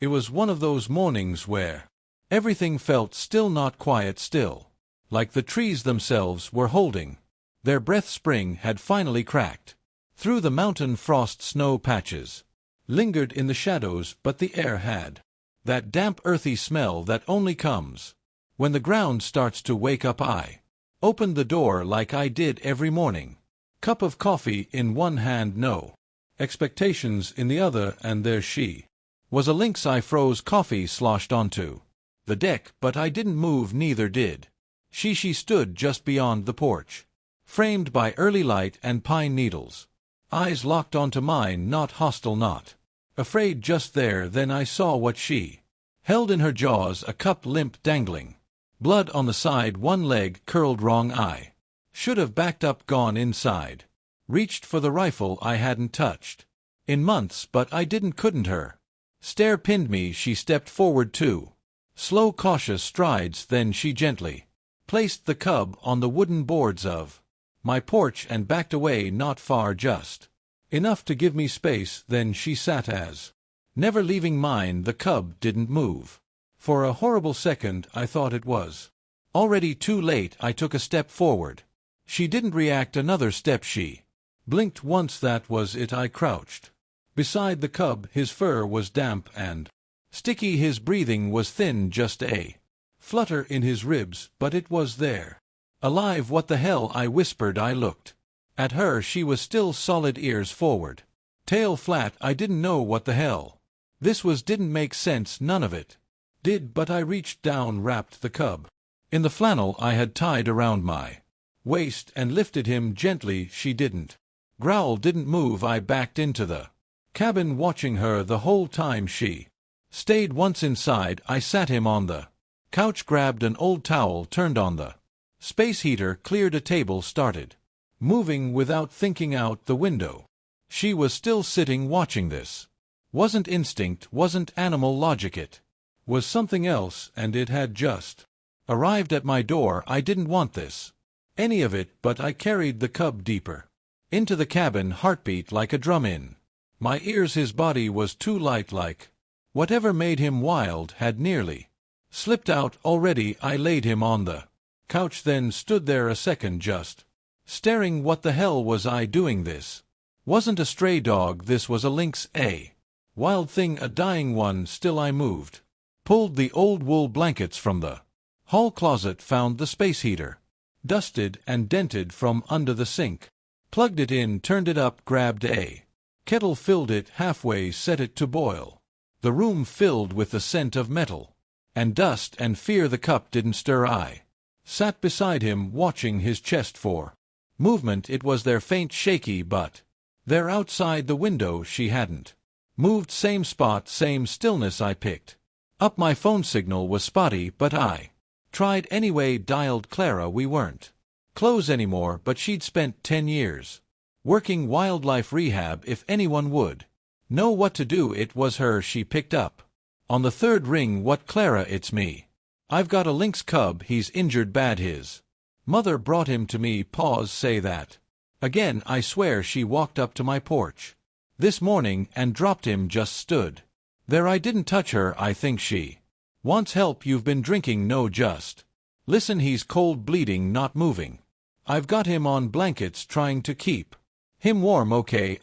It was one of those mornings where everything felt still, not quiet still, like the trees themselves were holding their breath. Spring had finally cracked through the mountain frost. Snow patches lingered in the shadows, but the air had that damp, earthy smell that only comes when the ground starts to wake up. I opened the door like I did every morning, cup of coffee in one hand, no expectations in the other, and there she was, a lynx. I froze. Coffee sloshed onto the deck, but I didn't move, neither did she. She stood just beyond the porch, framed by early light and pine needles, eyes locked onto mine, not hostile, not afraid, just there. Then I saw what she held in her jaws, a cup, limp, dangling, blood on the side, one leg curled wrong. I should have backed up, gone inside, reached for the rifle I hadn't touched in months, but I didn't. Couldn't. Her stare pinned me. She stepped forward, 2 slow, cautious strides, then she gently placed the cub on the wooden boards of my porch and backed away, not far, just enough to give me space. Then she sat as never, leaving mine. The cub didn't move. For a horrible second I thought it was already too late. I took a step forward. She didn't react. Another step. She blinked once. That was it. I crouched beside the cub. His fur was damp and sticky. His breathing was thin, just a flutter in his ribs, but it was there, alive. What the hell? I whispered. I looked at her. She was still solid, ears forward, tail flat. I didn't know what the hell this was. Didn't make sense. None of it did, but I reached down, wrapped the cub in the flannel I had tied around my waist, and lifted him gently. She didn't growl, didn't move. I backed into the cabin, watching her the whole time. She stayed. Once inside, I sat him on the couch, grabbed an old towel, turned on the space heater, cleared a table, started moving without thinking. Out the window she was still sitting, watching. This wasn't instinct, wasn't animal logic, it was something else, and it had just arrived at my door. I didn't want this, any of it, but I carried the cub deeper into the cabin, heartbeat like a drum in my ears. His body was too light, like whatever made him wild had nearly slipped out already. I laid him on the couch, then stood there a second, just staring. What the hell was I doing? This wasn't a stray dog, this was a lynx, a wild thing, a dying one. Still I moved, pulled the old wool blankets from the hall closet, found the space heater, dusted and dented, from under the sink, plugged it in, turned it up, grabbed a kettle, filled it halfway, set it to boil. The room filled with the scent of metal and dust and fear. The cup didn't stir. I sat beside him, watching his chest for movement. It was there, faint, shaky, but there outside the window she hadn't moved. Same spot, same stillness. I picked up my phone. Signal was spotty, but I tried anyway, dialed Clara. We weren't close anymore, but she'd spent 10 years working wildlife rehab. If anyone would know what to do, it was her. She picked up on the third ring. What, Clara? It's me. I've got a lynx cub. He's injured bad. His mother brought him to me. Pause. Say that again. I swear she walked up to my porch this morning and dropped him, just stood there. I didn't touch her. I think she wants help. You've been drinking. No, just listen. He's cold, bleeding, not moving. I've got him on blankets, trying to keep him warm. Okay,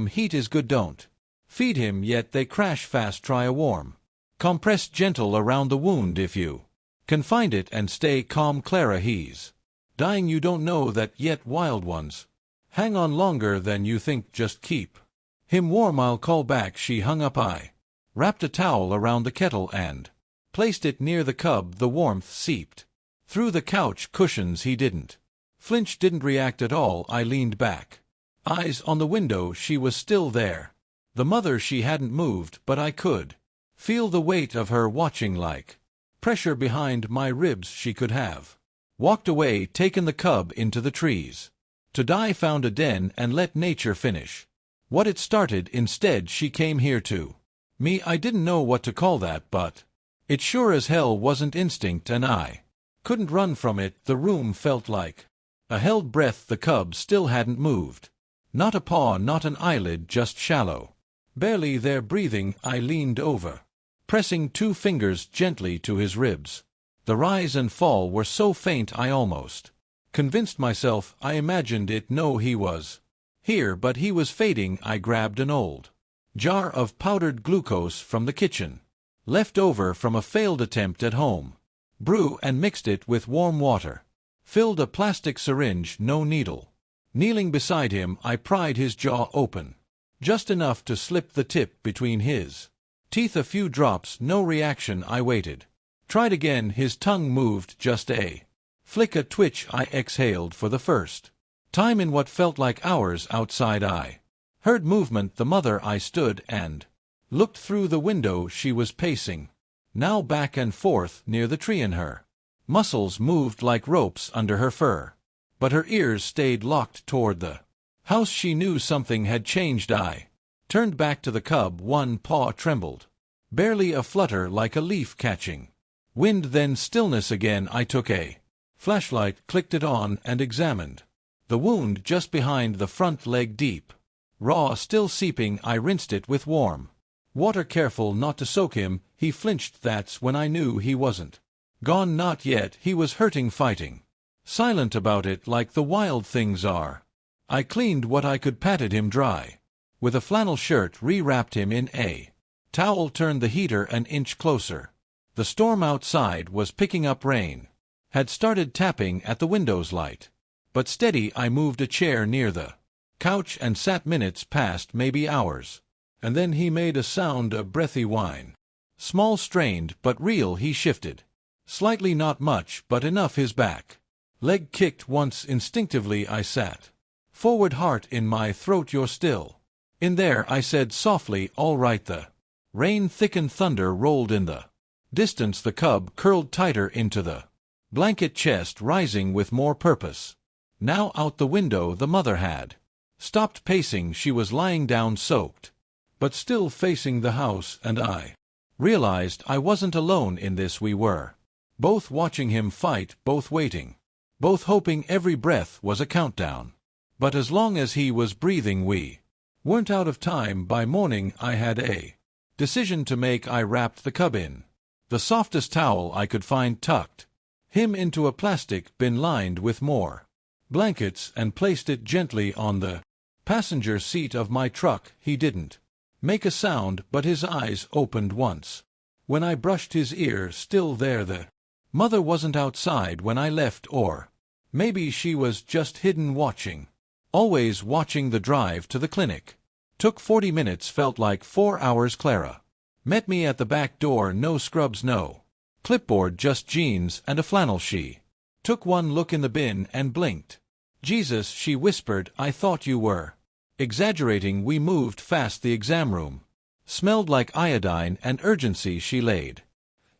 heat is good. Don't feed him yet. They crash fast. Try a warm compress, gentle around the wound if you can find it, and stay calm. Clara, he's dying. You don't know that yet. Wild ones hang on longer than you think. Just keep him warm. I'll call back. She hung up. I wrapped a towel around the kettle and placed it near the cub. The warmth seeped through the couch cushions. He didn't flinch, didn't react at all. I leaned back, eyes on the window. She was still there, the mother. She hadn't moved, but I could feel the weight of her watching, like pressure behind my ribs. She could have walked away, taken the cub into the trees to die, found a den, and let nature finish what it started. Instead, she came here to me. I didn't know what to call that, but it sure as hell wasn't instinct, and I couldn't run from it. The room felt like a held breath. The cub still hadn't moved. Not a paw, not an eyelid, just shallow, barely there breathing. I leaned over, pressing 2 fingers gently to his ribs. The rise and fall were so faint I almost convinced myself I imagined it. No, he was here, but he was fading. I grabbed an old jar of powdered glucose from the kitchen, left over from a failed attempt at home brew, and mixed it with warm water. Filled a plastic syringe, no needle. Kneeling beside him, I pried his jaw open, just enough to slip the tip between his teeth. A few drops, no reaction. I waited. Tried again. His tongue moved just a flick, a twitch. I exhaled for the first time in what felt like hours. Outside I heard movement. The mother. I stood and looked through the window. She was pacing now back and forth near the tree, and her muscles moved like ropes under her fur, but her ears stayed locked toward the house. She knew something had changed. I turned back to the cub. One paw trembled, barely a flutter, like a leaf catching wind. Then stillness again. I took a flashlight, clicked it on, and examined the wound just behind the front leg, deep, raw, still seeping. I rinsed it with warm water, careful not to soak him. He flinched. That's when I knew he wasn't gone. Not yet. He was hurting, fighting, silent about it, like the wild things are. I cleaned what I could, patted him dry with a flannel shirt, rewrapped him in a towel, turned the heater an inch closer. The storm outside was picking up. Rain had started tapping at the windows, light but steady. I moved a chair near the couch and sat. Minutes passed, maybe hours, and then he made a sound, a breathy whine. Small, strained, but real. He shifted slightly, not much, but enough. His back leg kicked once. Instinctively I sat forward, heart in my throat. You're still in there, I said softly. All right. The rain thickened, thunder rolled in the distance. The cub curled tighter into the blanket, chest rising with more purpose. Now out the window. The mother had stopped pacing. She was lying down, soaked, but still facing the house, and I realized I wasn't alone in this. We were both watching him fight, both waiting, both hoping every breath was a countdown. But as long as he was breathing, we weren't out of time. By morning I had a decision to make. I wrapped the cub in the softest towel I could find, tucked him into a plastic bin lined with more blankets, and placed it gently on the passenger seat of my truck. He didn't make a sound, but his eyes opened once when I brushed his ear. Still there. The mother wasn't outside when I left, or maybe she was just hidden, watching, always watching. The drive to the clinic took 40 minutes, felt like 4 hours. Clara met me at the back door. No scrubs, no clipboard, just jeans and a flannel. She took one look in the bin and blinked. Jesus, she whispered, I thought you were exaggerating. We moved fast. The exam room smelled like iodine and urgency. She laid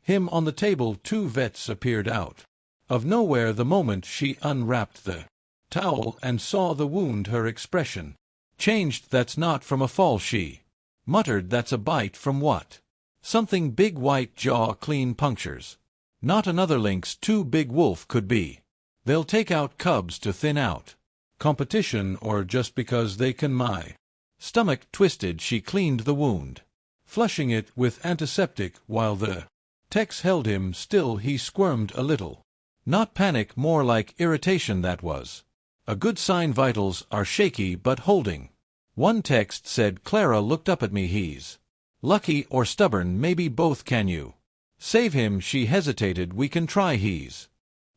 him on the table. 2 vets appeared out of nowhere the moment she unwrapped the towel and saw the wound. Her expression changed. That's not from a fall, she muttered. That's a bite. From what? Something big. White jaw, clean punctures. Not another lynx. Too big. Wolf could be. They'll take out cubs to thin out competition, or just because they can. My stomach twisted. She cleaned the wound, flushing it with antiseptic while the techs held him still. He squirmed a little. Not panic, more like irritation. That was a good sign. Vitals are shaky but holding. One text said. Clara looked up at me. He's lucky or stubborn, maybe both. Can you save him? She hesitated. We can try. He's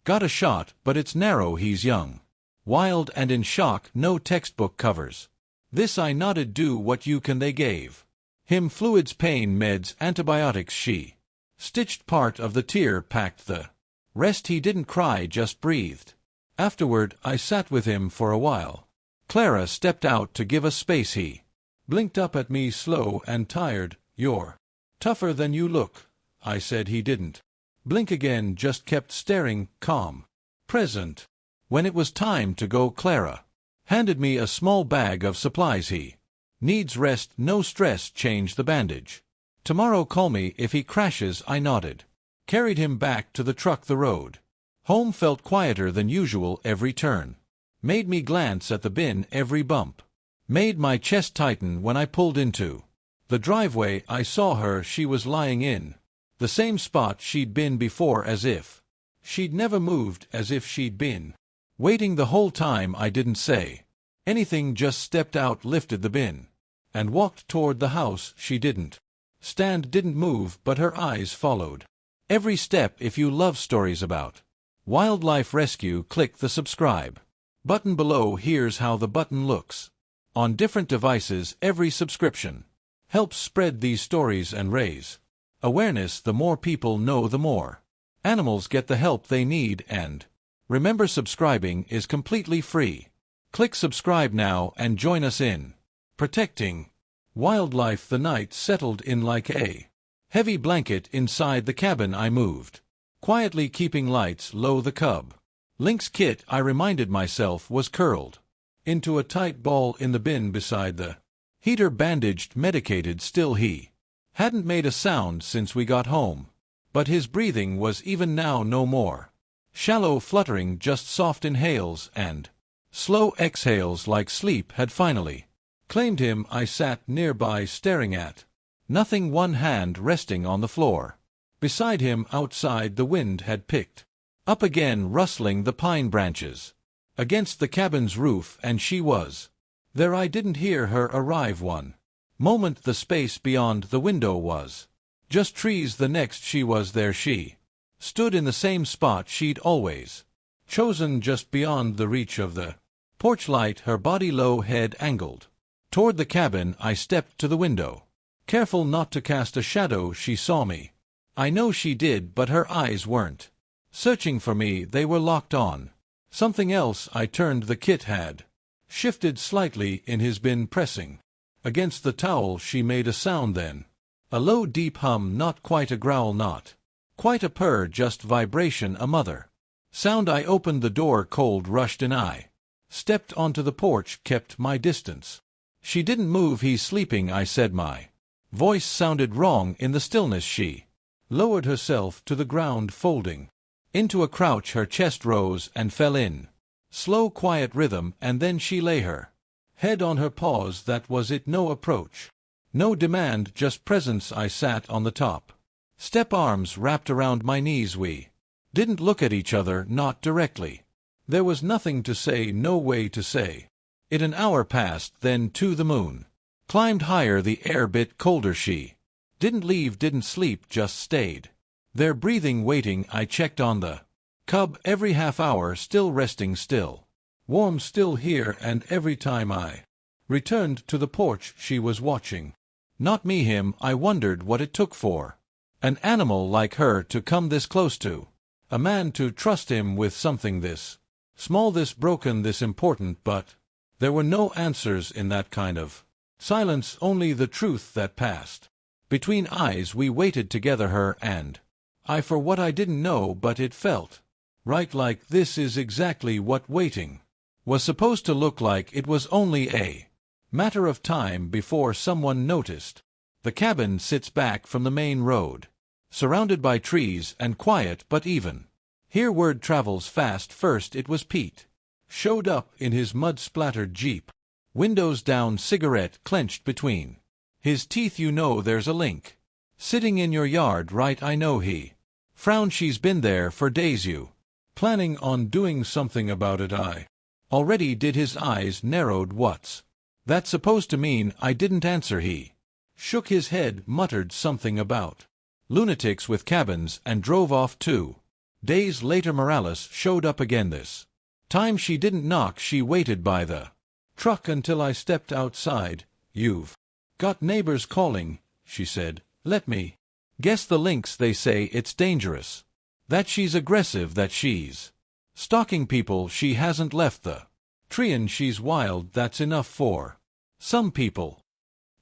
got a shot, but it's narrow. He's young, wild, and in shock. No textbook covers this. I nodded. Do what you can. They gave him fluids, pain meds, antibiotics. She stitched part of the tear, packed the rest. He didn't cry, just breathed. Afterward, I sat with him for a while. Clara stepped out to give us space. He blinked up at me, slow and tired. You're tougher than you look, I said. He didn't blink again, just kept staring, calm, present. When it was time to go, Clara handed me a small bag of supplies. He needs rest, no stress. Change the bandage tomorrow. Call me if he crashes. I nodded. Carried him back to the truck. The road home felt quieter than usual. Every turn made me glance at the bin. Every bump made my chest tighten. When I pulled into The driveway, I saw her, she was lying in the same spot she'd been before, as if she'd never moved, as if she'd been waiting the whole time. I didn't say anything, just stepped out, lifted the bin, and walked toward the house. She didn't stand, didn't move, but her eyes followed every step. If you love stories about wildlife rescue, click the subscribe button below. Here's how the button looks on different devices. Every subscription helps spread these stories and raise awareness. The more people know, the more animals get the help they need. And remember, subscribing is completely free. Click subscribe now and join us in protecting wildlife. The night settled in like a heavy blanket inside the cabin. I moved quietly, keeping lights low. The cub lynx kit, I reminded myself, was curled into a tight ball in the bin beside the heater, bandaged, medicated. Still, he hadn't made a sound since we got home, but his breathing was even now no more shallow, fluttering, just soft inhales and slow exhales, like sleep had finally claimed him. I sat nearby, staring at nothing, one hand resting on the floor beside him. Outside, the wind had picked up again, rustling the pine branches against the cabin's roof, and she was there. I didn't hear her arrive. One moment the space beyond the window was just trees, the next she was there. She stood in the same spot she'd always chosen, just beyond the reach of the porch light, her body low, head angled toward the cabin. I stepped to the window, careful not to cast a shadow. She saw me, I know she did, but her eyes weren't searching for me, they were locked on something else. I turned. The kit had shifted slightly in his bin, pressing against the towel. She made a sound then, a low, deep hum, not quite a growl, not quite a purr, just vibration, a mother sound. I opened the door, cold rushed in. I stepped onto the porch, kept my distance. She didn't move. He's sleeping, I said. My voice sounded wrong in the stillness. She lowered herself to the ground, folding into a crouch. Her chest rose and fell in slow, quiet rhythm, and then she lay her head on her paws. That was it. No approach, no demand, just presence. I sat on the top step, arms wrapped around my knees. We didn't look at each other, not directly. There was nothing to say, no way to say it. An hour passed, then to the moon climbed higher, the air bit colder. She didn't leave, didn't sleep, just stayed there, breathing, waiting. I checked on the cub every half hour, still resting, still warm, still here, and every time I returned to the porch she was watching. Not me, him. I wondered what it took for an animal like her to come this close to a man, to trust him with something this small, this broken, this important. But there were no answers in that kind of silence, only the truth that passed between eyes. We waited together, her and I, for what I didn't know, but it felt right. Like this is exactly what waiting was supposed to look like. It was only a matter of time before someone noticed. The cabin sits back from the main road, surrounded by trees and quiet, but even here word travels fast. First it was Pete. Showed up in his mud-splattered Jeep, windows down, cigarette clenched between his teeth. You know there's a link sitting in your yard, right? I know. He frowned. She's been there for days. You planning on doing something about it? I already did. His eyes narrowed. What's that supposed to mean? I didn't answer. He shook his head, muttered something about lunatics with cabins, and drove off. 2 days later Morales showed up again. This time she didn't knock. She waited by the truck until I stepped outside. You've got neighbors calling, she said. Let me guess, the lynx. They say it's dangerous, that she's aggressive, that she's stalking people. She hasn't left the tree and she's wild. That's enough for some people.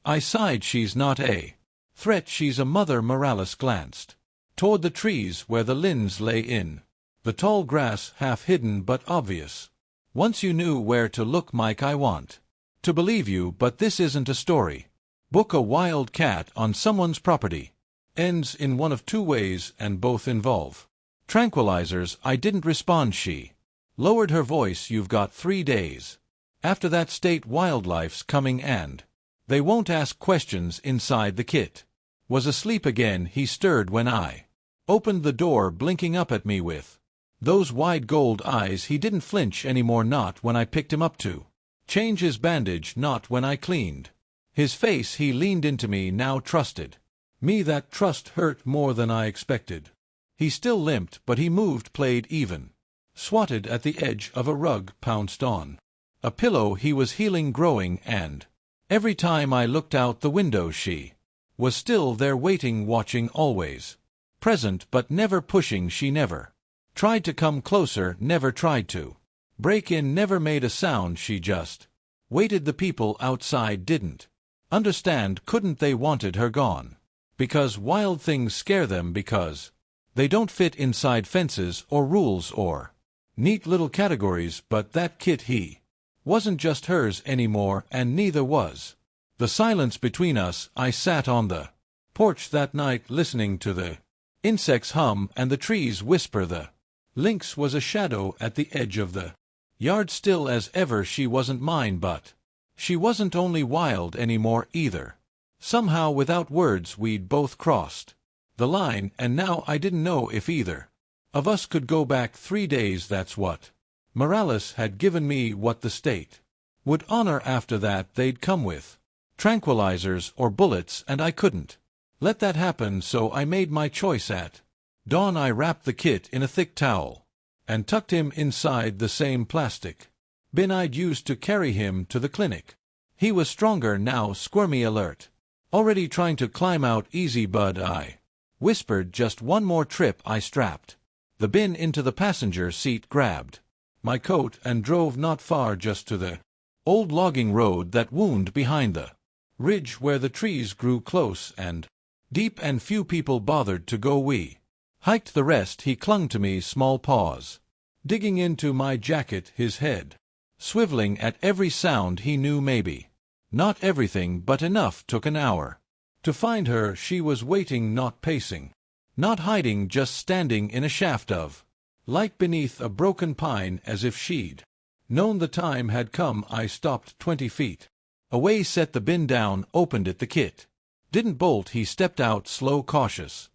I sighed. She's not a threat, she's a mother. Morales glanced toward the trees where the lynx lay in the tall grass, half hidden but obvious once you knew where to look. Mike, I want to believe you, but this isn't a story book. A wild cat on someone's property ends in one of two ways, and both involve tranquilizers. I didn't respond. She lowered her voice. You've got 3 days. After that, state wildlife's coming, and They won't ask questions inside the kit. Was asleep again. He stirred when I opened the door, blinking up at me with those wide gold eyes. He didn't flinch anymore, not when I picked him up to change his bandage, not when I cleaned his face. He leaned into me, now trusted me. That trust hurt more than I expected. He still limped, but he moved, played even, swatted at the edge of a rug, pounced on a pillow. He was healing, growing, and every time I looked out the window she was still there, waiting, watching, always present but never pushing. She never tried to come closer, never tried to break in, never made a sound. She just waited. The people outside didn't understand, couldn't they? Wanted her gone because wild things scare them, because they don't fit inside fences or rules or neat little categories. But that kit, he wasn't just hers anymore, and neither was the silence between us. I sat on the porch that night, listening to the insects hum and the trees whisper. The lynx was a shadow at the edge of the yard, still as ever. She wasn't mine, but she wasn't only wild anymore either. Somehow, without words, we'd both crossed the line, and now I didn't know if either of us could go back 3 days. That's what Morales had given me, what the state would honor after that. They'd come with tranquilizers or bullets, and I couldn't let that happen, so I made my choice at dawn. I wrapped the kit in a thick towel and tucked him inside the same plastic bin I'd used to carry him to the clinic. He was stronger now, squirmy, alert, already trying to climb out. Easy, bud, I whispered. Just one more trip. I strapped the bin into the passenger seat, grabbed my coat, and drove not far, just to the old logging road that wound behind the ridge, where the trees grew close and deep and few people bothered to go. We hiked the rest. He clung to me, small paws digging into my jacket, his head swiveling at every sound. He knew maybe not everything, but enough. Took an hour to find her. She was waiting, not pacing, not hiding, just standing in a shaft of light beneath a broken pine, as if she'd known the time had come. I stopped 20 feet away, set the bin down, opened it. The kit didn't bolt. He stepped out, slow, cautious.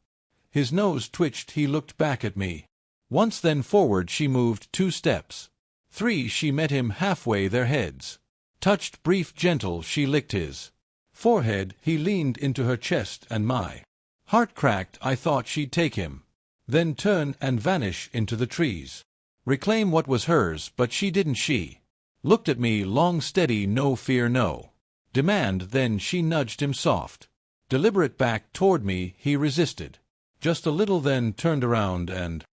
His nose twitched. He looked back at me once, then forward. She moved 2 steps, 3. She met him halfway. Their heads touched, brief, gentle. She licked his forehead. He leaned into her chest, and my heart cracked. I thought she'd take him, then turn and vanish into the trees, reclaim what was hers, but she didn't. She looked at me long, steady, no fear, no demand. Then she nudged him, soft, deliberate, back toward me. He resisted just a little, then turned around and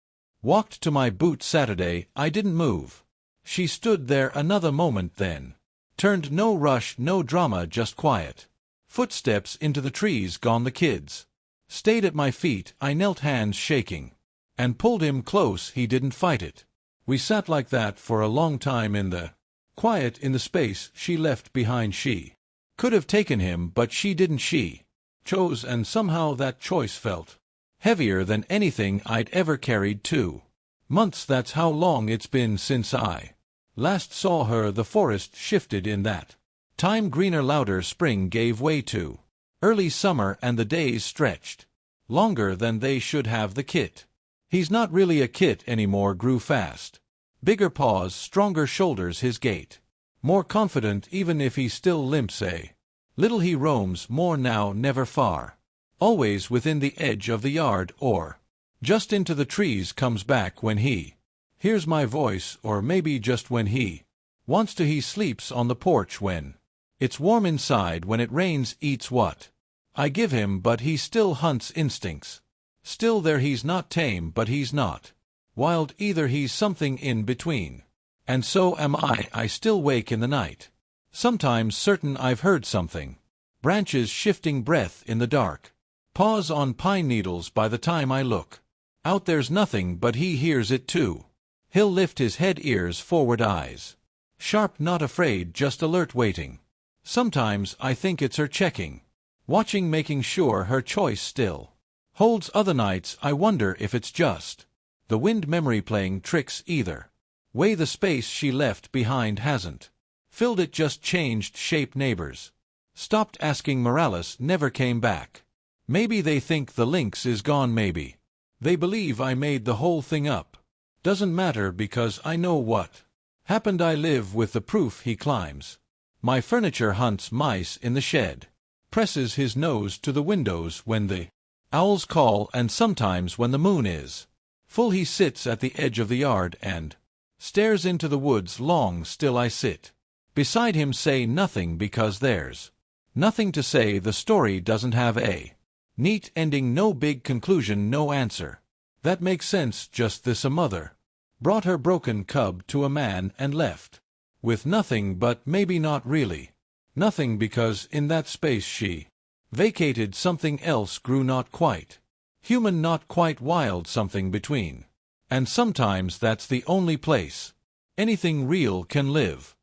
walked to my boot. Saturday. I didn't move. She stood there another moment, then turned. No rush, no drama, just quiet footsteps into the trees. Gone. The kids stayed at my feet. I knelt, hands shaking, and pulled him close. He didn't fight it. We sat like that for a long time in the quiet, in the space she left behind. She could have taken him, but she didn't. She chose, and somehow that choice felt heavier than anything I'd ever carried. 2 months, that's how long it's been since I last saw her. The forest shifted in that time, greener, louder. Spring gave way to early summer, and the days stretched longer than they should have. The kit, he's not really a kit anymore, grew fast. Bigger paws, stronger shoulders, his gait more confident, even if he still limps a little. He roams more now, never far, always within the edge of the yard, or just into the trees. Comes back when he hears my voice, or maybe just when he wants to. He sleeps on the porch when it's warm inside. When it rains, eats what I give him, but he still hunts. Instincts still there. He's not tame, but he's not wild either. He's something in between. And so am I. I still wake in the night, sometimes certain I've heard something. Branches shifting, breath in the dark, paws on pine needles. By the time I look out, there's nothing, but he hears it too. He'll lift his head, ears forward, eyes sharp, not afraid, just alert, waiting. Sometimes I think it's her, checking, watching, making sure her choice still holds. Other nights I wonder if it's just the wind, memory playing tricks. Either way, the space she left behind hasn't filled it, just changed shape. Neighbors Stopped asking Morales never came back. Maybe they think the lynx is gone maybe. They believe I made the whole thing up. Doesn't matter because I know what happened. I live with the proof. He climbs my furniture, hunts mice in the shed, presses his nose to the windows when the owls call, and sometimes when the moon is full he sits at the edge of the yard and stares into the woods. Long still I sit beside him, say nothing because there's nothing to say. The story doesn't have a neat ending, no big conclusion, no answer that makes sense. Just this: a mother brought her broken cub to a man and left with nothing, but maybe not really nothing, because in that space she vacated. Something else grew, not quite human, not quite wild, something between. And sometimes that's the only place anything real can live.